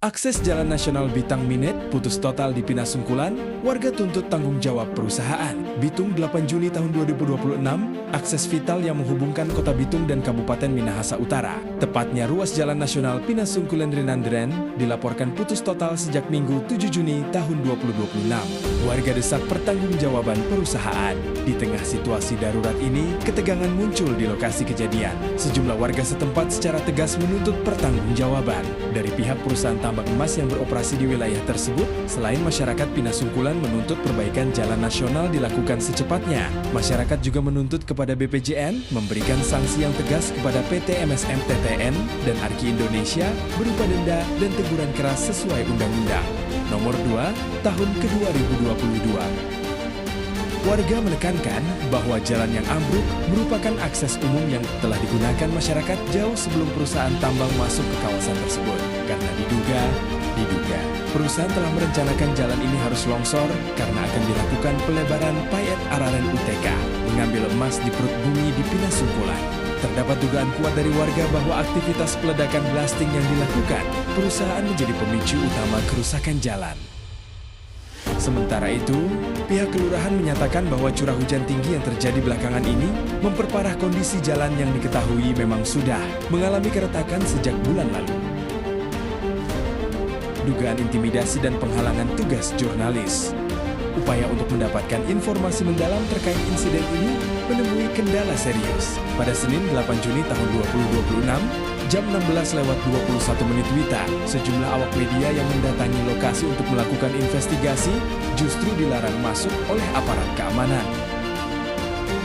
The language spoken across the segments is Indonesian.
Akses Jalan Nasional Bitang Minet putus total di Pinasungkulan, warga tuntut tanggung jawab perusahaan. Bitung 8 Juni tahun 2026, akses vital yang menghubungkan kota Bitung dan Kabupaten Minahasa Utara, tepatnya ruas Jalan Nasional Pinasungkulan Rinandren, dilaporkan putus total sejak Minggu 7 Juni tahun 2026. Warga desak pertanggungjawaban perusahaan. Di tengah situasi darurat ini, ketegangan muncul di lokasi kejadian. Sejumlah warga setempat secara tegas menuntut pertanggungjawaban dari pihak perusahaan tambang emas yang beroperasi di wilayah tersebut. Selain masyarakat Pinasungkulan menuntut perbaikan jalan nasional dilakukan secepatnya, masyarakat juga menuntut kepada BPJN memberikan sanksi yang tegas kepada PT MSM TTN dan Arki Indonesia berupa denda dan teguran keras sesuai Undang-Undang Nomor 2 Tahun ke-2022. Warga menekankan bahwa jalan yang ambruk merupakan akses umum yang telah digunakan masyarakat jauh sebelum perusahaan tambang masuk ke kawasan tersebut. Karena diduga perusahaan telah merencanakan jalan ini harus longsor karena akan dilakukan pelebaran payet Araren UTK, mengambil emas di perut bumi di Pinasungkulan. Terdapat dugaan kuat dari warga bahwa aktivitas peledakan blasting yang dilakukan, perusahaan menjadi pemicu utama kerusakan jalan. Sementara itu, pihak kelurahan menyatakan bahwa curah hujan tinggi yang terjadi belakangan ini memperparah kondisi jalan yang diketahui memang sudah mengalami keretakan sejak bulan lalu. Dugaan intimidasi dan penghalangan tugas jurnalis. Upaya untuk mendapatkan informasi mendalam terkait insiden ini menemui kendala serius. Pada Senin 8 Juni tahun 2026, jam 16:21 WITA, sejumlah awak media yang mendatangi lokasi untuk melakukan investigasi justru dilarang masuk oleh aparat keamanan.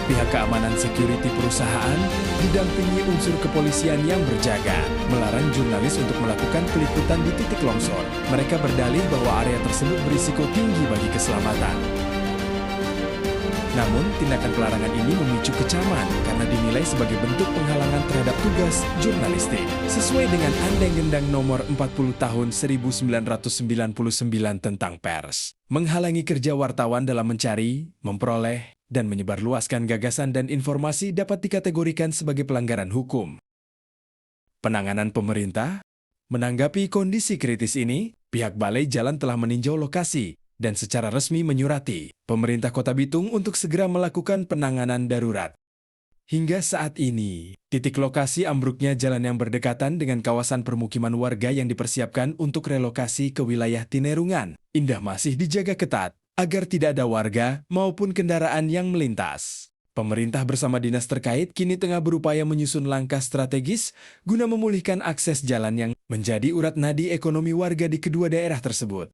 Pihak keamanan security perusahaan didampingi unsur kepolisian yang berjaga, melarang jurnalis untuk melakukan peliputan di titik longsor. Mereka berdalih bahwa area tersebut berisiko tinggi bagi keselamatan. Namun, tindakan pelarangan ini memicu kecaman karena dinilai sebagai bentuk penghalangan terhadap tugas jurnalistik. Sesuai dengan Undang-Undang Nomor 40 Tahun 1999 tentang pers, menghalangi kerja wartawan dalam mencari, memperoleh, dan menyebarluaskan gagasan dan informasi dapat dikategorikan sebagai pelanggaran hukum. Penanganan pemerintah menanggapi kondisi kritis ini, pihak Balai Jalan telah meninjau lokasi dan secara resmi menyurati pemerintah Kota Bitung untuk segera melakukan penanganan darurat. Hingga saat ini, titik lokasi ambruknya jalan yang berdekatan dengan kawasan permukiman warga yang dipersiapkan untuk relokasi ke wilayah Tinerungan, Indah masih dijaga ketat agar tidak ada warga maupun kendaraan yang melintas. Pemerintah bersama dinas terkait kini tengah berupaya menyusun langkah strategis guna memulihkan akses jalan yang menjadi urat nadi ekonomi warga di kedua daerah tersebut.